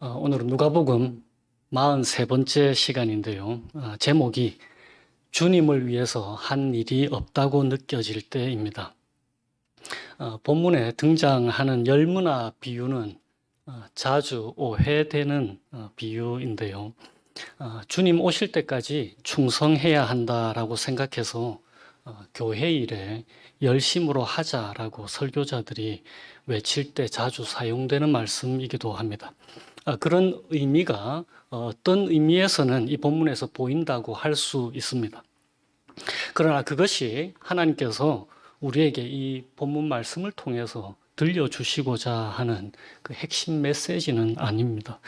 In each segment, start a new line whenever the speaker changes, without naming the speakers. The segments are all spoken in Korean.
오늘은 누가복음 43번째 시간인데요. 제목이 주님을 위해서 한 일이 없다고 느껴질 때입니다. 본문에 등장하는 열무나 비유는 자주 오해되는 비유인데요. 주님 오실 때까지 충성해야 한다라고 생각해서 교회 일에 열심으로 하자라고 설교자들이 외칠 때 자주 사용되는 말씀이기도 합니다. 그런 의미가 어떤 의미에서는 이 본문에서 보인다고 할 수 있습니다. 그러나 그것이 하나님께서 우리에게 이 본문 말씀을 통해서 들려주시고자 하는 그 핵심 메시지는 아닙니다.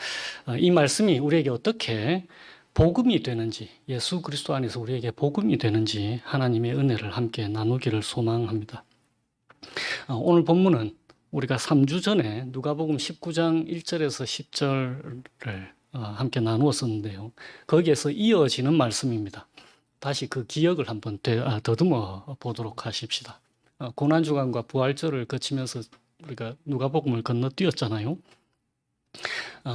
이 말씀이 우리에게 어떻게 복음이 되는지, 예수 그리스도 안에서 우리에게 복음이 되는지 하나님의 은혜를 함께 나누기를 소망합니다. 오늘 본문은 우리가 3주 전에 누가복음 19장 1절에서 10절을 함께 나누었었는데요. 거기에서 이어지는 말씀입니다. 다시 그 기억을 한번 더듬어 보도록 하십시다. 고난주간과 부활절을 거치면서 우리가 누가복음을 건너뛰었잖아요.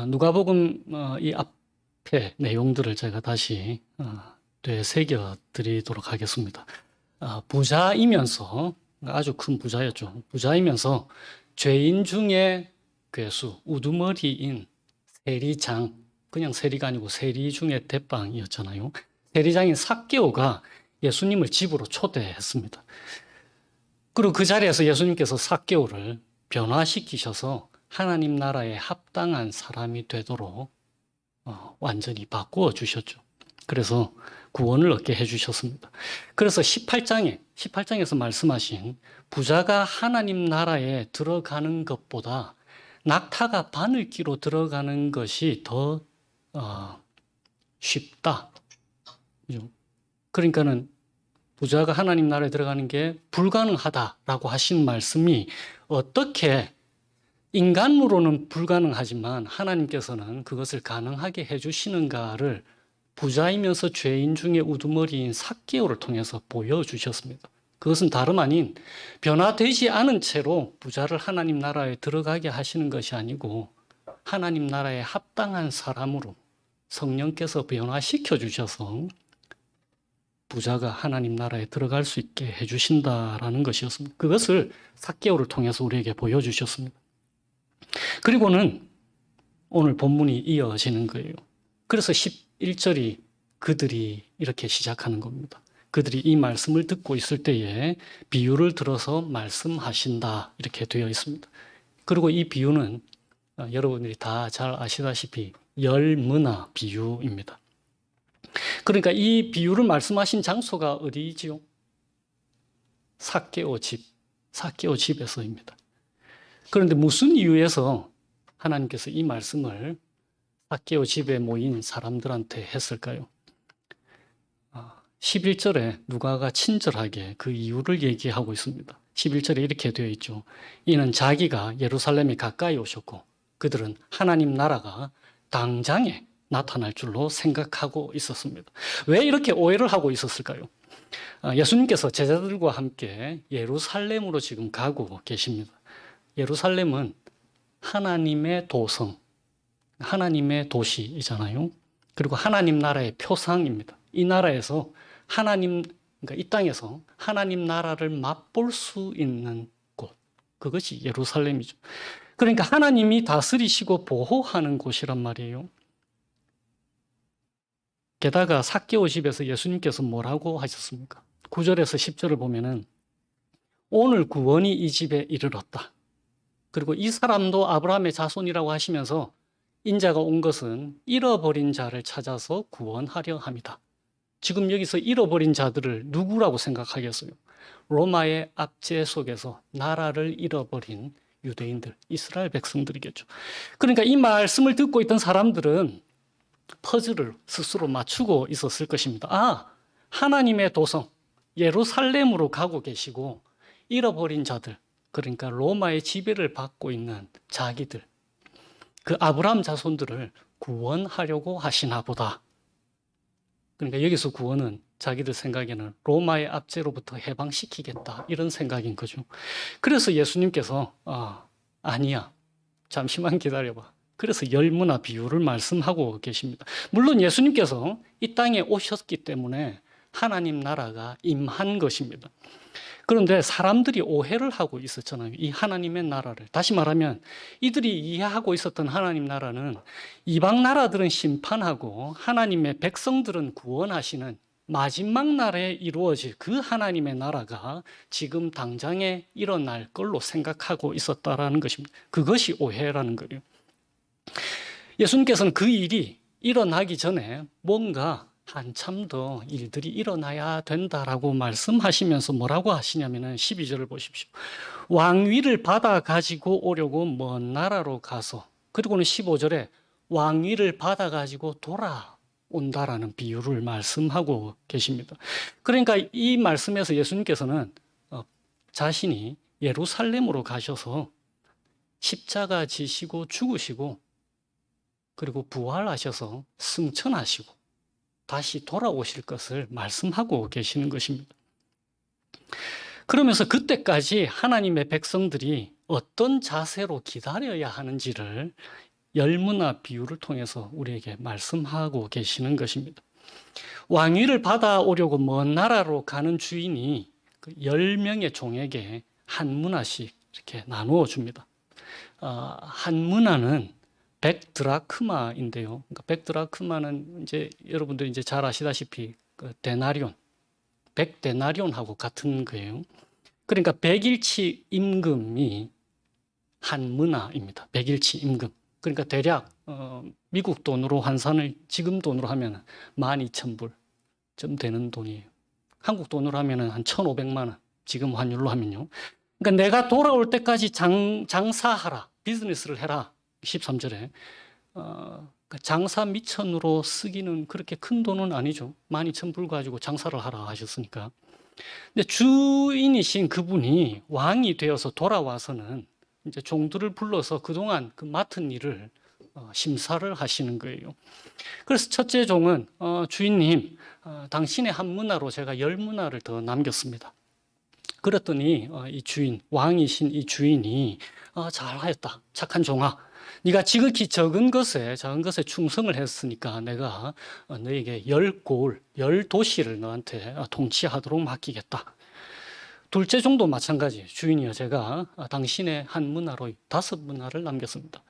누가복음 이 앞에 내용들을 제가 다시 되새겨 드리도록 하겠습니다. 부자이면서 아주 큰 부자였죠. 부자이면서 죄인 중에 괴수, 우두머리인 세리장, 그냥 세리가 아니고 세리 중에 대빵이었잖아요. 세리장인 삭개오가 예수님을 집으로 초대했습니다. 그리고 그 자리에서 예수님께서 삭개오를 변화시키셔서 하나님 나라에 합당한 사람이 되도록 완전히 바꾸어 주셨죠. 그래서 구원을 얻게 해주셨습니다. 그래서 18장에서 말씀하신 부자가 하나님 나라에 들어가는 것보다 낙타가 바늘기로 들어가는 것이 더 쉽다. 그러니까는 부자가 하나님 나라에 들어가는 게 불가능하다라고 하신 말씀이 어떻게 인간으로는 불가능하지만 하나님께서는 그것을 가능하게 해주시는가를 부자이면서 죄인 중에 우두머리인 삭개오를 통해서 보여주셨습니다. 그것은 다름 아닌 변화되지 않은 채로 부자를 하나님 나라에 들어가게 하시는 것이 아니고 하나님 나라에 합당한 사람으로 성령께서 변화시켜 주셔서 부자가 하나님 나라에 들어갈 수 있게 해주신다라는 것이었습니다. 그것을 삭개오를 통해서 우리에게 보여주셨습니다. 그리고는 오늘 본문이 이어지는 거예요. 그래서 11절이 그들이 이렇게 시작하는 겁니다. 그들이 이 말씀을 듣고 있을 때에 비유를 들어서 말씀하신다 이렇게 되어 있습니다. 그리고 이 비유는 여러분들이 다 잘 아시다시피 열무나 비유입니다. 그러니까 이 비유를 말씀하신 장소가 어디지요? 삭개오 집에서입니다. 그런데 무슨 이유에서 하나님께서 이 말씀을 삭개오 집에 모인 사람들한테 했을까요? 11절에 누가가 친절하게 그 이유를 얘기하고 있습니다. 11절에 이렇게 되어 있죠. 이는 자기가 예루살렘에 가까이 오셨고 그들은 하나님 나라가 당장에 나타날 줄로 생각하고 있었습니다. 왜 이렇게 오해를 하고 있었을까요? 예수님께서 제자들과 함께 예루살렘으로 지금 가고 계십니다. 예루살렘은 하나님의 도성, 하나님의 도시이잖아요. 그리고 하나님 나라의 표상입니다. 이 나라에서 그러니까 이 땅에서 하나님 나라를 맛볼 수 있는 곳, 그것이 예루살렘이죠. 그러니까 하나님이 다스리시고 보호하는 곳이란 말이에요. 게다가 삭개오 집에서 예수님께서 뭐라고 하셨습니까? 9절에서 10절을 보면은 오늘 구원이 이 집에 이르렀다. 그리고 이 사람도 아브라함의 자손이라고 하시면서 인자가 온 것은 잃어버린 자를 찾아서 구원하려 함이다. 지금 여기서 잃어버린 자들을 누구라고 생각하겠어요? 로마의 압제 속에서 나라를 잃어버린 유대인들, 이스라엘 백성들이겠죠. 그러니까 이 말씀을 듣고 있던 사람들은 퍼즐을 스스로 맞추고 있었을 것입니다. 하나님의 도성, 예루살렘으로 가고 계시고 잃어버린 자들, 그러니까 로마의 지배를 받고 있는 자기들, 그 아브라함 자손들을 구원하려고 하시나 보다. 그러니까 여기서 구원은 자기들 생각에는 로마의 압제로부터 해방시키겠다 이런 생각인 거죠. 그래서 예수님께서 아니야, 잠시만 기다려봐. 그래서 열무나 비유를 말씀하고 계십니다. 물론 예수님께서 이 땅에 오셨기 때문에 하나님 나라가 임한 것입니다. 그런데 사람들이 오해를 하고 있었잖아요. 이 하나님의 나라를. 다시 말하면 이들이 이해하고 있었던 하나님 나라는 이방 나라들은 심판하고 하나님의 백성들은 구원하시는 마지막 날에 이루어질 그 하나님의 나라가 지금 당장에 일어날 걸로 생각하고 있었다라는 것입니다. 그것이 오해라는 거예요. 예수님께서는 그 일이 일어나기 전에 뭔가 한참 더 일들이 일어나야 된다라고 말씀하시면서 뭐라고 하시냐면은 12절을 보십시오. 왕위를 받아 가지고 오려고 먼 나라로 가서, 그리고는 15절에 왕위를 받아 가지고 돌아온다라는 비유를 말씀하고 계십니다. 그러니까 이 말씀에서 예수님께서는 자신이 예루살렘으로 가셔서 십자가 지시고 죽으시고 그리고 부활하셔서 승천하시고 다시 돌아오실 것을 말씀하고 계시는 것입니다. 그러면서 그때까지 하나님의 백성들이 어떤 자세로 기다려야 하는지를 열무나 비유를 통해서 우리에게 말씀하고 계시는 것입니다. 왕위를 받아오려고 먼 나라로 가는 주인이 10명의 종에게 한 문화씩 이렇게 나누어 줍니다. 한 문화는 100드라크마인데요. 그러니까 100드라크마는 이제 여러분들 이제 잘 아시다시피 그 데나리온, 100데나리온하고 같은 거예요. 그러니까 100일치 임금이 한 문화입니다. 100일치 임금. 그러니까 대략 미국 돈으로 환산을 지금 돈으로 하면 12,000불 되는 돈이에요. 한국 돈으로 하면 한 1,500만 원. 지금 환율로 하면요. 그러니까 내가 돌아올 때까지 장사하라, 비즈니스를 해라. 13절에 장사 미천으로 쓰기는 그렇게 큰 돈은 아니죠. 12,000불 가지고 장사를 하라 하셨으니까. 근데 주인이신 그분이 왕이 되어서 돌아와서는 이제 종들을 불러서 그동안 그 맡은 일을 심사를 하시는 거예요. 그래서 첫째 종은 주인님, 당신의 한 문화로 제가 10문화를 더 남겼습니다. 그랬더니 이 주인, 왕이신 이 주인이 잘하였다, 착한 종아. 네가 지극히 작은 것에 충성을 했으니까 내가 너에게 10골, 10도시를 너한테 통치하도록 맡기겠다. 둘째 종도 마찬가지. 주인이여, 제가 당신의 한 문화로 5문화를 남겼습니다.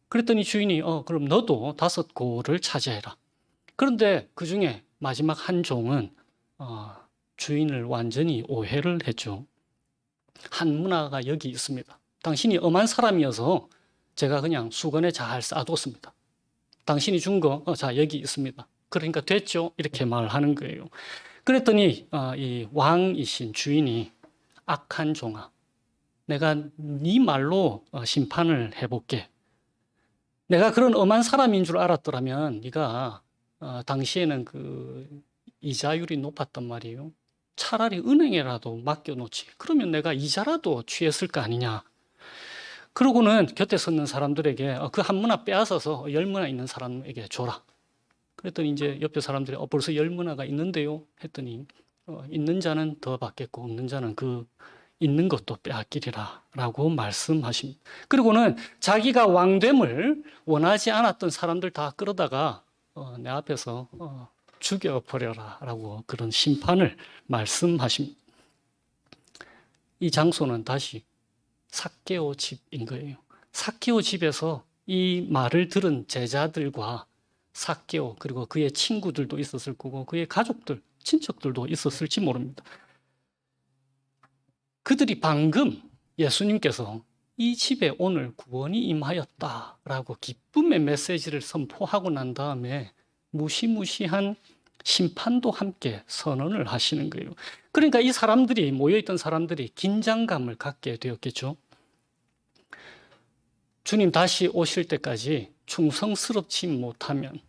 그랬더니 주인이 그럼 너도 5골을 차지해라. 그런데 그 중에 마지막 한 종은 주인을 완전히 오해를 했죠. 한 문화가 여기 있습니다. 당신이 엄한 사람이어서 제가 그냥 수건에 잘 싸뒀습니다. 당신이 준 거, 자, 여기 있습니다. 그러니까 됐죠? 이렇게 말하는 거예요. 그랬더니 이 왕이신 주인이 악한 종아, 내가 네 말로 심판을 해볼게. 내가 그런 엄한 사람인 줄 알았더라면 네가 당시에는 그 이자율이 높았단 말이에요. 차라리 은행에라도 맡겨놓지. 그러면 내가 이자라도 취했을 거 아니냐. 그러고는 곁에 섰는 사람들에게 그 한 문화 빼앗아서 10문화 있는 사람에게 줘라. 그랬더니 이제 옆에 사람들이 벌써 10문화가 있는데요 했더니 있는 자는 더 받겠고 없는 자는 그 있는 것도 빼앗기리라 라고 말씀하십니다. 그리고는 자기가 왕됨을 원하지 않았던 사람들 다 끌어다가 내 앞에서 죽여버려라 라고 그런 심판을 말씀하십니다. 이 장소는 다시 삭개오 집인 거예요. 삭개오 집에서 이 말을 들은 제자들과 삭개오 그리고 그의 친구들도 있었을 거고 그의 가족들, 친척들도 있었을지 모릅니다. 그들이 방금 예수님께서 이 집에 오늘 구원이 임하였다라고 기쁨의 메시지를 선포하고 난 다음에 무시무시한 심판도 함께 선언을 하시는 거예요. 그러니까 이 사람들이 모여있던 사람들이 긴장감을 갖게 되었겠죠. 주님 다시 오실 때까지 충성스럽지 못하면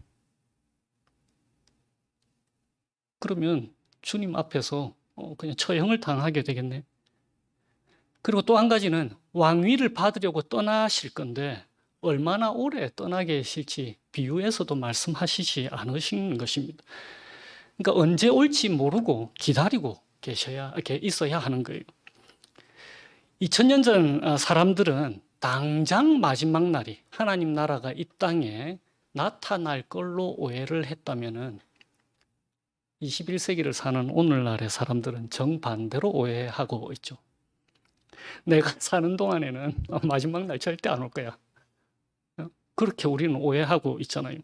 그러면 주님 앞에서 그냥 처형을 당하게 되겠네. 그리고 또 한 가지는 왕위를 받으려고 떠나실 건데 얼마나 오래 떠나게 계실지 비유에서도 말씀하시지 않으신 것입니다. 그러니까 언제 올지 모르고 기다리고 있어야 하는 거예요. 2000년 전 사람들은 당장 마지막 날이 하나님 나라가 이 땅에 나타날 걸로 오해를 했다면은 21세기를 사는 오늘날의 사람들은 정반대로 오해하고 있죠. 내가 사는 동안에는 마지막 날 절대 안 올 거야. 그렇게 우리는 오해하고 있잖아요.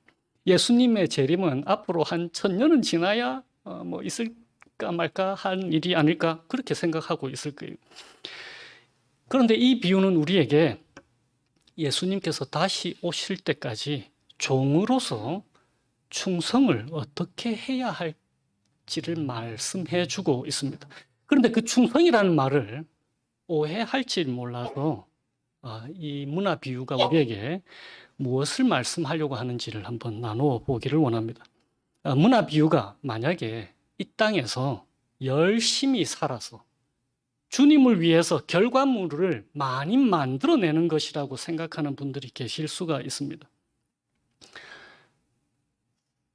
예수님의 재림은 앞으로 한 1000년은 지나야 뭐 있을까 말까 한 일이 아닐까 그렇게 생각하고 있을 거예요. 그런데 이 비유는 우리에게 예수님께서 다시 오실 때까지 종으로서 충성을 어떻게 해야 할지를 말씀해 주고 있습니다. 그런데 그 충성이라는 말을 오해할지 몰라서 이 문화 비유가 우리에게 무엇을 말씀하려고 하는지를 한번 나누어 보기를 원합니다. 문화 비유가 만약에 이 땅에서 열심히 살아서 주님을 위해서 결과물을 많이 만들어내는 것이라고 생각하는 분들이 계실 수가 있습니다.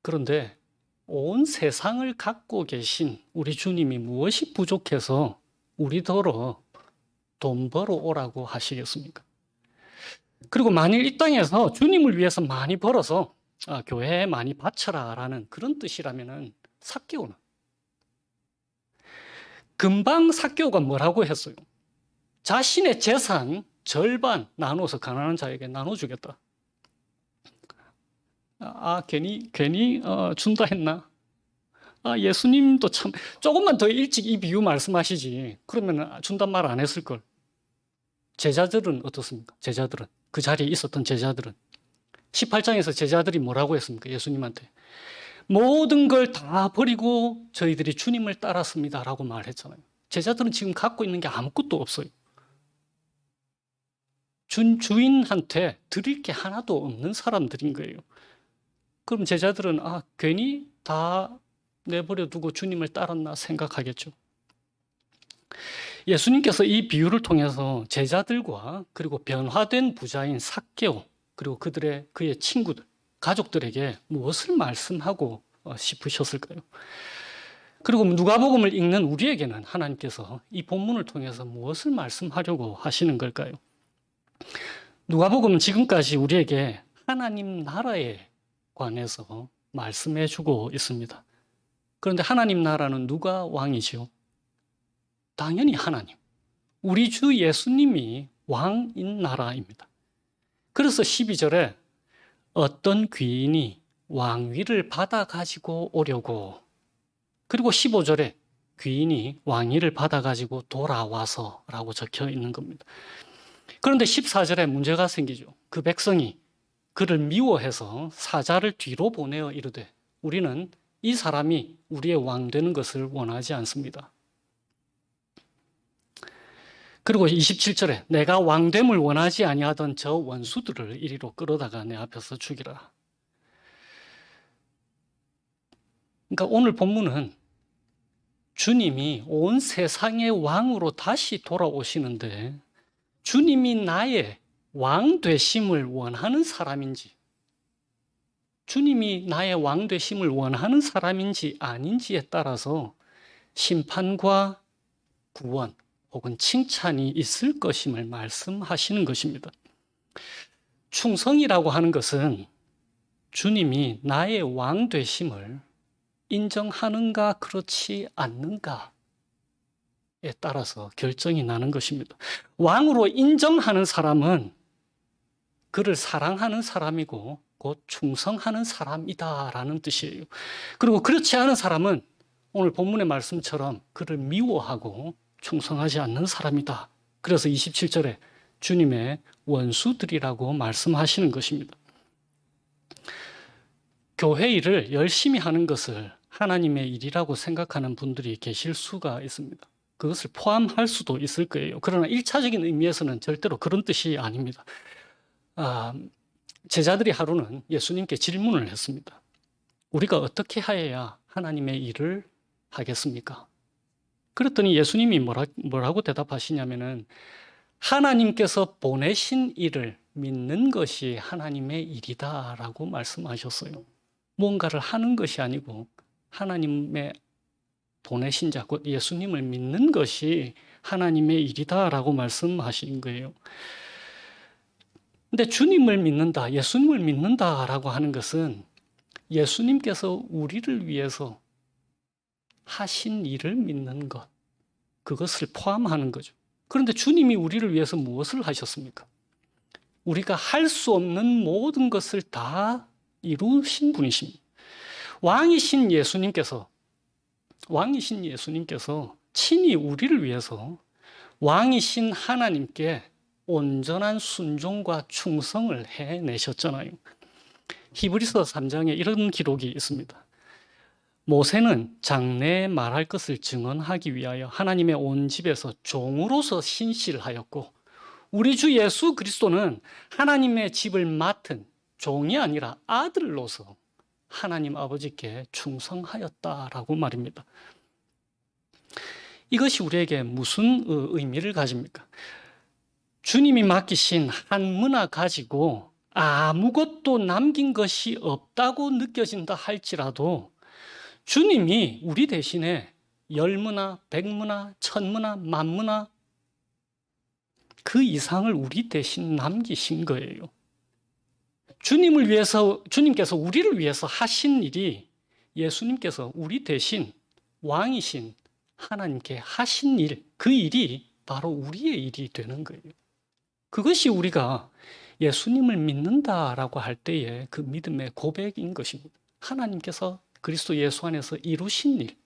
그런데 온 세상을 갖고 계신 우리 주님이 무엇이 부족해서 우리더러 돈 벌어 오라고 하시겠습니까? 그리고 만일 이 땅에서 주님을 위해서 많이 벌어서 교회에 많이 바쳐라 라는 그런 뜻이라면은 삭개오는 금방 삭개오가 뭐라고 했어요? 자신의 재산 절반 나눠서 가난한 자에게 나눠주겠다. 괜히 준다 했나? 예수님도 참 조금만 더 일찍 이 비유 말씀하시지. 그러면 준단 말 안 했을 걸. 제자들은 어떻습니까? 제자들은 그 자리에 있었던 제자들은 18장에서 제자들이 뭐라고 했습니까? 예수님한테 모든 걸 다 버리고 저희들이 주님을 따랐습니다 라고 말했잖아요. 제자들은 지금 갖고 있는 게 아무것도 없어요. 주인한테 드릴 게 하나도 없는 사람들인 거예요. 그럼 제자들은 괜히 다 내버려 두고 주님을 따랐나 생각하겠죠. 예수님께서 이 비유를 통해서 제자들과 그리고 변화된 부자인 삭개오 그리고 그의 친구들, 가족들에게 무엇을 말씀하고 싶으셨을까요? 그리고 누가복음을 읽는 우리에게는 하나님께서 이 본문을 통해서 무엇을 말씀하려고 하시는 걸까요? 누가복음은 지금까지 우리에게 하나님 나라에 관해서 말씀해 주고 있습니다. 그런데 하나님 나라는 누가 왕이죠? 당연히 하나님. 우리 주 예수님이 왕인 나라입니다. 그래서 12절에 어떤 귀인이 왕위를 받아 가지고 오려고, 그리고 15절에 귀인이 왕위를 받아 가지고 돌아와서 라고 적혀 있는 겁니다. 그런데 14절에 문제가 생기죠. 그 백성이 그를 미워해서 사자를 뒤로 보내어 이르되 우리는 이 사람이 우리의 왕 되는 것을 원하지 않습니다. 그리고 27절에 내가 왕됨을 원하지 아니하던 저 원수들을 이리로 끌어다가 내 앞에서 죽이라. 그러니까 오늘 본문은 주님이 온 세상의 왕으로 다시 돌아오시는데 주님이 나의 왕 되심을 원하는 사람인지, 주님이 나의 왕 되심을 원하는 사람인지 아닌지에 따라서 심판과 구원 혹은 칭찬이 있을 것임을 말씀하시는 것입니다. 충성이라고 하는 것은 주님이 나의 왕 되심을 인정하는가 그렇지 않는가에 따라서 결정이 나는 것입니다. 왕으로 인정하는 사람은 그를 사랑하는 사람이고 곧 충성하는 사람이다라는 뜻이에요. 그리고 그렇지 않은 사람은 오늘 본문의 말씀처럼 그를 미워하고 충성하지 않는 사람이다. 그래서 27절에 주님의 원수들이라고 말씀하시는 것입니다. 교회 일을 열심히 하는 것을 하나님의 일이라고 생각하는 분들이 계실 수가 있습니다. 그것을 포함할 수도 있을 거예요. 그러나 1차적인 의미에서는 절대로 그런 뜻이 아닙니다. 제자들이 하루는 예수님께 질문을 했습니다. 우리가 어떻게 하여야 하나님의 일을 하겠습니까? 그랬더니 예수님이 뭐라고 대답하시냐면은 하나님께서 보내신 일을 믿는 것이 하나님의 일이다라고 말씀하셨어요. 뭔가를 하는 것이 아니고 하나님의 보내신 자, 곧 예수님을 믿는 것이 하나님의 일이다라고 말씀하신 거예요. 근데 주님을 믿는다, 예수님을 믿는다라고 하는 것은 예수님께서 우리를 위해서 하신 일을 믿는 것, 그것을 포함하는 거죠. 그런데 주님이 우리를 위해서 무엇을 하셨습니까? 우리가 할 수 없는 모든 것을 다 이루신 분이십니다. 왕이신 예수님께서 친히 우리를 위해서 왕이신 하나님께 온전한 순종과 충성을 해내셨잖아요. 히브리서 3장에 이런 기록이 있습니다. 모세는 장래에 말할 것을 증언하기 위하여 하나님의 온 집에서 종으로서 신실하였고, 우리 주 예수 그리스도는 하나님의 집을 맡은 종이 아니라 아들로서 하나님 아버지께 충성하였다라고 말입니다. 이것이 우리에게 무슨 의미를 가집니까? 주님이 맡기신 한 문화 가지고 아무것도 남긴 것이 없다고 느껴진다 할지라도 주님이 우리 대신에 10문화, 100문화, 1000문화, 만문화 그 이상을 우리 대신 남기신 거예요. 주님께서 우리를 위해서 하신 일이 예수님께서 우리 대신 왕이신 하나님께 하신 일, 그 일이 바로 우리의 일이 되는 거예요. 그것이 우리가 예수님을 믿는다라고 할 때의 그 믿음의 고백인 것입니다. 하나님께서 그리스도 예수 안에서 이루신 일,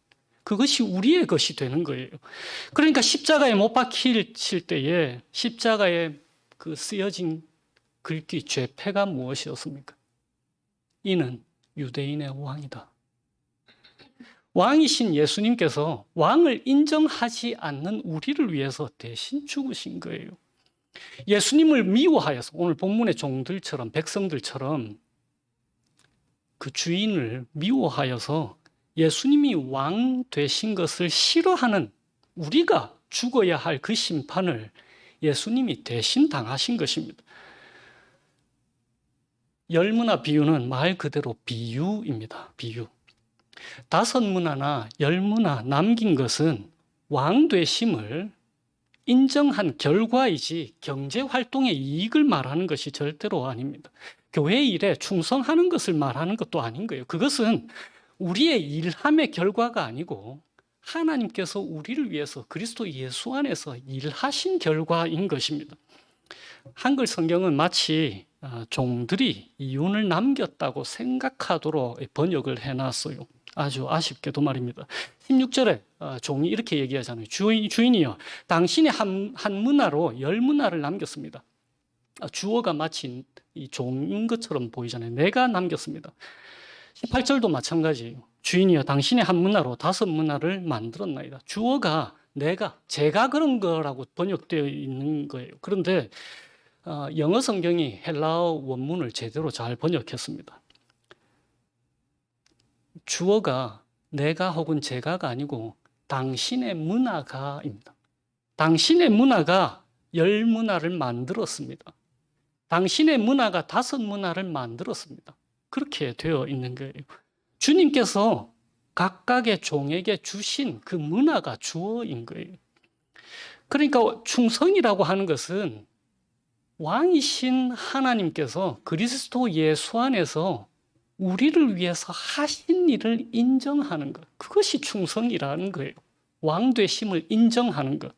그것이 우리의 것이 되는 거예요. 그러니까 십자가에 못 박히실 때에 십자가에 그 쓰여진 글귀 죄패가 무엇이었습니까? 이는 유대인의 왕이다. 왕이신 예수님께서 왕을 인정하지 않는 우리를 위해서 대신 죽으신 거예요. 예수님을 미워하여서 오늘 본문의 종들처럼 백성들처럼 그 주인을 미워하여서 예수님이 왕 되신 것을 싫어하는 우리가 죽어야 할 그 심판을 예수님이 대신 당하신 것입니다. 10문화 비유는 말 그대로 비유입니다. 비유. 5문화나 10문화 남긴 것은 왕 되심을 인정한 결과이지 경제 활동의 이익을 말하는 것이 절대로 아닙니다. 교회 일에 충성하는 것을 말하는 것도 아닌 거예요. 그것은 우리의 일함의 결과가 아니고 하나님께서 우리를 위해서 그리스도 예수 안에서 일하신 결과인 것입니다. 한글 성경은 마치 종들이 이윤을 남겼다고 생각하도록 번역을 해놨어요. 아주 아쉽게도 말입니다. 16절에 종이 이렇게 얘기하잖아요. 주인이여, 당신의 한 문화로 10문화를 남겼습니다. 주어가 마치 이 종인 것처럼 보이잖아요. 내가 남겼습니다. 18절도 마찬가지예요. 주인이여, 당신의 한 문화로 5문화를 만들었나이다. 주어가 제가 그런 거라고 번역되어 있는 거예요. 그런데 영어 성경이 헬라어 원문을 제대로 잘 번역했습니다. 주어가 내가 혹은 제가가 아니고 당신의 문화가입니다. 당신의 문화가 10문화를 만들었습니다. 당신의 문화가 5문화를 만들었습니다. 그렇게 되어 있는 거예요. 주님께서 각각의 종에게 주신 그 문화가 주어인 거예요. 그러니까 충성이라고 하는 것은 왕이신 하나님께서 그리스도 예수 안에서 우리를 위해서 하신 일을 인정하는 것. 그것이 충성이라는 거예요. 왕 되심을 인정하는 것.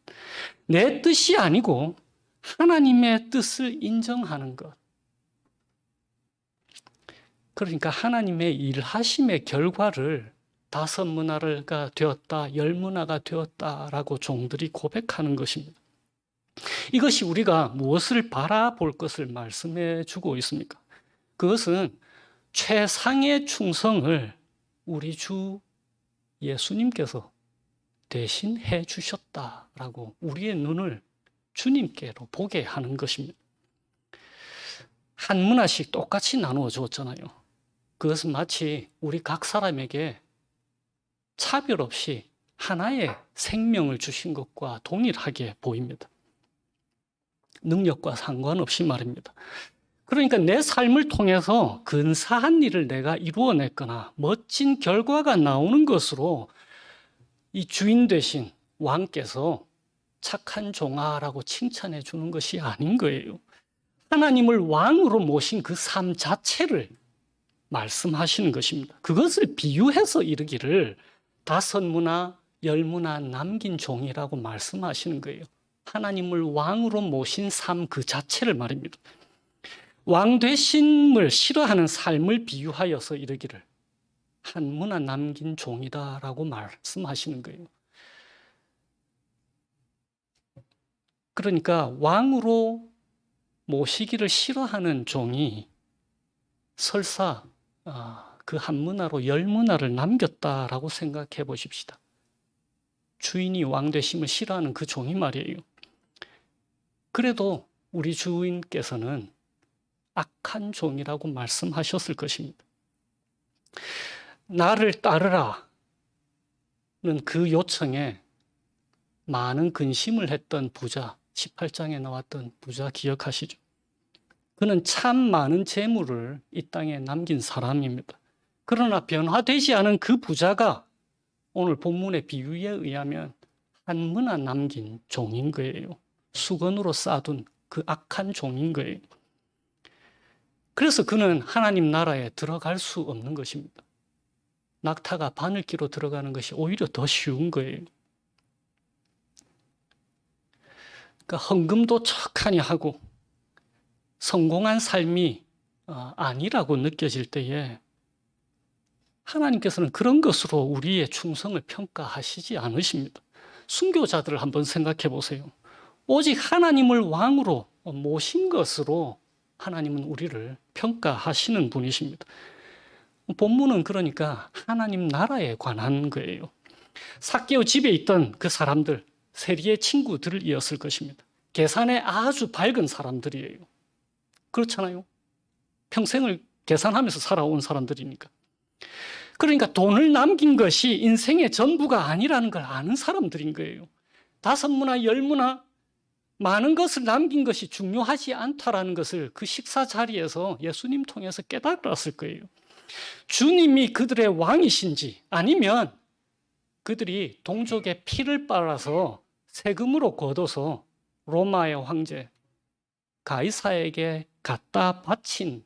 내 뜻이 아니고 하나님의 뜻을 인정하는 것. 그러니까 하나님의 일하심의 결과를 5문화가 되었다, 10문화가 되었다라고 종들이 고백하는 것입니다. 이것이 우리가 무엇을 바라볼 것을 말씀해 주고 있습니까? 그것은 최상의 충성을 우리 주 예수님께서 대신 해 주셨다라고 우리의 눈을 주님께로 보게 하는 것입니다. 한 문화씩 똑같이 나누어 주었잖아요. 그것은 마치 우리 각 사람에게 차별 없이 하나의 생명을 주신 것과 동일하게 보입니다. 능력과 상관없이 말입니다. 그러니까 내 삶을 통해서 근사한 일을 내가 이루어냈거나 멋진 결과가 나오는 것으로 이 주인 되신 왕께서 착한 종아라고 칭찬해 주는 것이 아닌 거예요. 하나님을 왕으로 모신 그 삶 자체를 말씀하시는 것입니다. 그것을 비유해서 이르기를 5무나 10무나 남긴 종이라고 말씀하시는 거예요. 하나님을 왕으로 모신 삶 그 자체를 말입니다. 왕 되심을 싫어하는 삶을 비유하여서 이르기를 1무나 남긴 종이다라고 말씀하시는 거예요. 그러니까 왕으로 모시기를 싫어하는 종이 설사 그 1무나로 10무나를 남겼다라고 생각해 보십시다. 주인이 왕 되심을 싫어하는 그 종이 말이에요. 그래도 우리 주인께서는 악한 종이라고 말씀하셨을 것입니다. 나를 따르라는 그 요청에 많은 근심을 했던 부자, 18장에 나왔던 부자 기억하시죠? 그는 참 많은 재물을 이 땅에 남긴 사람입니다. 그러나 변화되지 않은 그 부자가 오늘 본문의 비유에 의하면 1무나 남긴 종인 거예요. 수건으로 싸둔 그 악한 종인 거예요. 그래서 그는 하나님 나라에 들어갈 수 없는 것입니다. 낙타가 바늘기로 들어가는 것이 오히려 더 쉬운 거예요. 그러니까 헌금도 척하니 하고 성공한 삶이 아니라고 느껴질 때에 하나님께서는 그런 것으로 우리의 충성을 평가하시지 않으십니다. 순교자들을 한번 생각해 보세요. 오직 하나님을 왕으로 모신 것으로 하나님은 우리를 평가하시는 분이십니다. 본문은 그러니까 하나님 나라에 관한 거예요. 삭개오 집에 있던 그 사람들, 세리의 친구들이었을 것입니다. 계산에 아주 밝은 사람들이에요. 그렇잖아요. 평생을 계산하면서 살아온 사람들이니까. 그러니까 돈을 남긴 것이 인생의 전부가 아니라는 걸 아는 사람들인 거예요. 5무나 10무나 많은 것을 남긴 것이 중요하지 않다라는 것을 그 식사 자리에서 예수님 통해서 깨달았을 거예요. 주님이 그들의 왕이신지 아니면 그들이 동족의 피를 빨아서 세금으로 거둬서 로마의 황제 가이사에게 갖다 바친,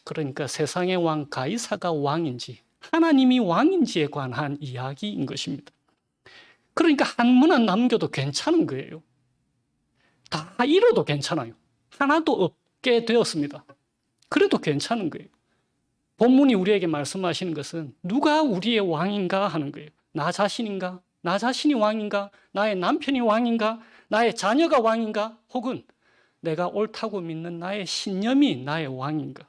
그러니까 세상의 왕 가이사가 왕인지 하나님이 왕인지에 관한 이야기인 것입니다. 그러니까 1무나 남겨도 괜찮은 거예요. 다 잃어도 괜찮아요. 하나도 없게 되었습니다. 그래도 괜찮은 거예요. 본문이 우리에게 말씀하시는 것은 누가 우리의 왕인가 하는 거예요. 나 자신인가? 나 자신이 왕인가? 나의 남편이 왕인가? 나의 자녀가 왕인가? 혹은 내가 옳다고 믿는 나의 신념이 나의 왕인가?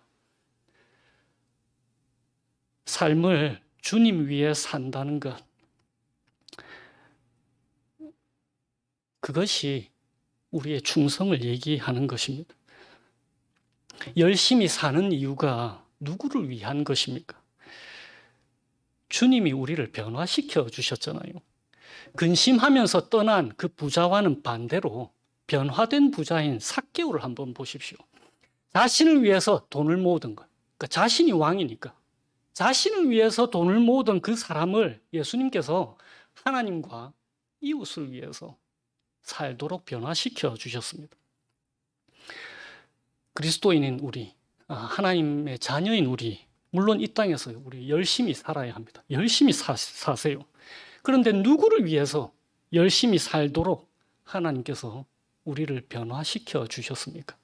삶을 주님 위에 산다는 것, 그것이 우리의 충성을 얘기하는 것입니다. 열심히 사는 이유가 누구를 위한 것입니까? 주님이 우리를 변화시켜 주셨잖아요. 근심하면서 떠난 그 부자와는 반대로 변화된 부자인 삭개오를 한번 보십시오. 자신을 위해서 돈을 모으던 것, 그러니까 자신이 왕이니까 자신을 위해서 돈을 모으던 그 사람을 예수님께서 하나님과 이웃을 위해서 살도록 변화시켜 주셨습니다. 그리스도인인 우리, 하나님의 자녀인 우리, 물론 이 땅에서 우리 열심히 살아야 합니다. 열심히 사세요. 그런데 누구를 위해서 열심히 살도록 하나님께서 우리를 변화시켜 주셨습니까?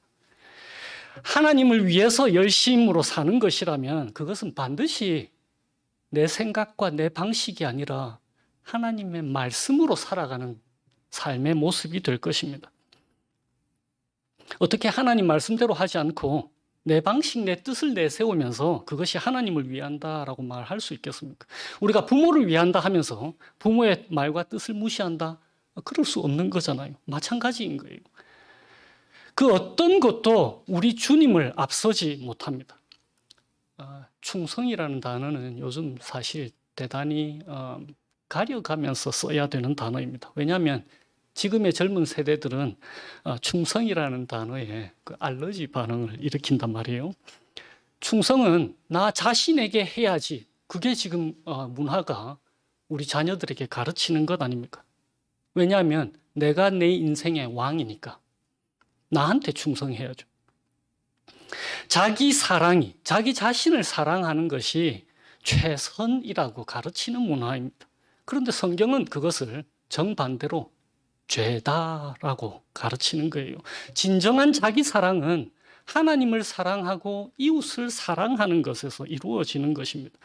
하나님을 위해서 열심으로 사는 것이라면 그것은 반드시 내 생각과 내 방식이 아니라 하나님의 말씀으로 살아가는 삶의 모습이 될 것입니다. 어떻게 하나님 말씀대로 하지 않고 내 방식, 내 뜻을 내세우면서 그것이 하나님을 위한다라고 말할 수 있겠습니까? 우리가 부모를 위한다 하면서 부모의 말과 뜻을 무시한다? 그럴 수 없는 거잖아요. 마찬가지인 거예요. 그 어떤 것도 우리 주님을 앞서지 못합니다. 충성이라는 단어는 요즘 사실 대단히 가려가면서 써야 되는 단어입니다. 왜냐하면 지금의 젊은 세대들은 충성이라는 단어에 그 알러지 반응을 일으킨단 말이에요. 충성은 나 자신에게 해야지. 그게 지금 문화가 우리 자녀들에게 가르치는 것 아닙니까? 왜냐하면 내가 내 인생의 왕이니까. 나한테 충성해야죠. 자기 사랑이, 자기 자신을 사랑하는 것이 최선이라고 가르치는 문화입니다. 그런데 성경은 그것을 정반대로 죄다라고 가르치는 거예요. 진정한 자기 사랑은 하나님을 사랑하고 이웃을 사랑하는 것에서 이루어지는 것입니다.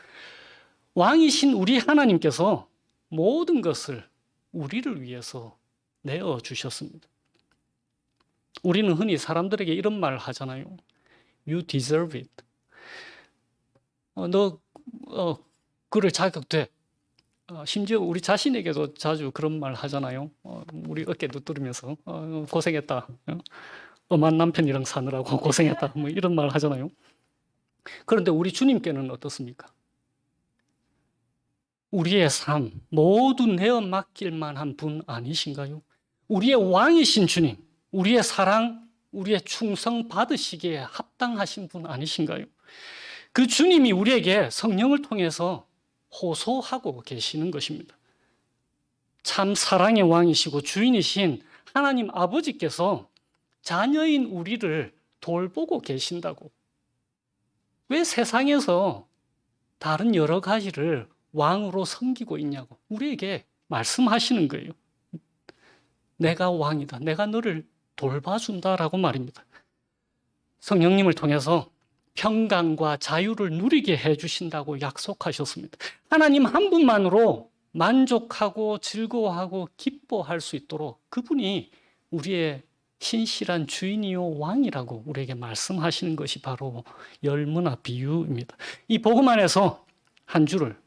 왕이신 우리 하나님께서 모든 것을 우리를 위해서 내어주셨습니다. 우리는 흔히 사람들에게 이런 말을 하잖아요. You deserve it. 너 그럴 자격 돼. 심지어 우리 자신에게도 자주 그런 말 하잖아요. 우리 어깨 누르면서 고생했다. 엄한 남편이랑 사느라고 고생했다. 뭐 이런 말 하잖아요. 그런데 우리 주님께는 어떻습니까? 우리의 삶 모두 내어 맡길 만한 분 아니신가요? 우리의 왕이신 주님, 우리의 사랑, 우리의 충성 받으시기에 합당하신 분 아니신가요? 그 주님이 우리에게 성령을 통해서 호소하고 계시는 것입니다. 참 사랑의 왕이시고 주인이신 하나님 아버지께서 자녀인 우리를 돌보고 계신다고. 왜 세상에서 다른 여러 가지를 왕으로 섬기고 있냐고 우리에게 말씀하시는 거예요. 내가 왕이다. 내가 너를 돌봐준다라고 말입니다. 성령님을 통해서 평강과 자유를 누리게 해주신다고 약속하셨습니다. 하나님 한 분만으로 만족하고 즐거워하고 기뻐할 수 있도록 그분이 우리의 신실한 주인이요 왕이라고 우리에게 말씀하시는 것이 바로 열무나 비유입니다. 이 복음 안에서 한 줄을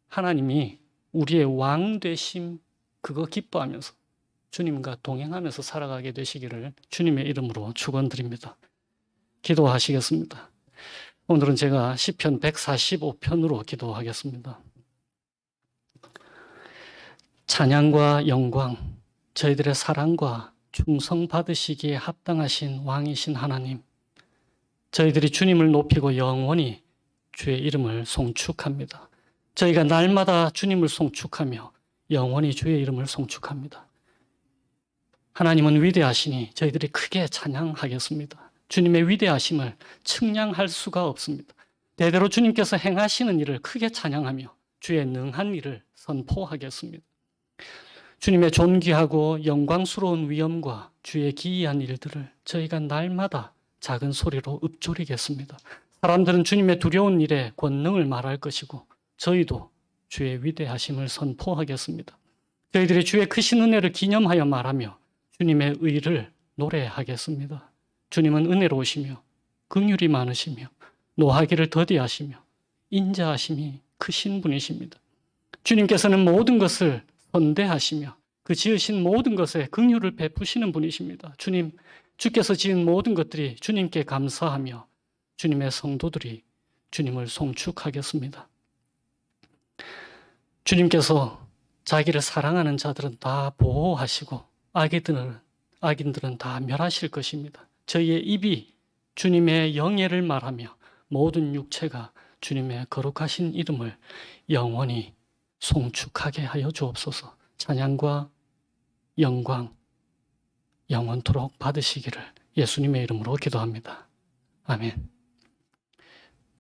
하나님이 우리의 왕 되심 그거 기뻐하면서 주님과 동행하면서 살아가게 되시기를 주님의 이름으로 축원드립니다. 기도하시겠습니다. 오늘은 제가 시편 145편으로 기도하겠습니다. 찬양과 영광, 저희들의 사랑과 충성 받으시기에 합당하신 왕이신 하나님, 저희들이 주님을 높이고 영원히 주의 이름을 송축합니다. 저희가 날마다 주님을 송축하며 영원히 주의 이름을 송축합니다. 하나님은 위대하시니 저희들이 크게 찬양하겠습니다. 주님의 위대하심을 측량할 수가 없습니다. 대대로 주님께서 행하시는 일을 크게 찬양하며 주의 능한 일을 선포하겠습니다. 주님의 존귀하고 영광스러운 위엄과 주의 기이한 일들을 저희가 날마다 작은 소리로 읊조리겠습니다. 사람들은 주님의 두려운 일에 권능을 말할 것이고 저희도 주의 위대하심을 선포하겠습니다. 저희들이 주의 크신 은혜를 기념하여 말하며 주님의 의를 노래하겠습니다. 주님은 은혜로우시며 긍휼이 많으시며 노하기를 더디하시며 인자하심이 크신 분이십니다. 주님께서는 모든 것을 선대하시며 그 지으신 모든 것에 긍휼을 베푸시는 분이십니다. 주님, 주께서 지은 모든 것들이 주님께 감사하며 주님의 성도들이 주님을 송축하겠습니다. 주님께서 자기를 사랑하는 자들은 다 보호하시고 악인들은 다 멸하실 것입니다. 저희의 입이 주님의 영예를 말하며 모든 육체가 주님의 거룩하신 이름을 영원히 송축하게 하여 주옵소서. 찬양과 영광 영원토록 받으시기를 예수님의 이름으로 기도합니다. 아멘.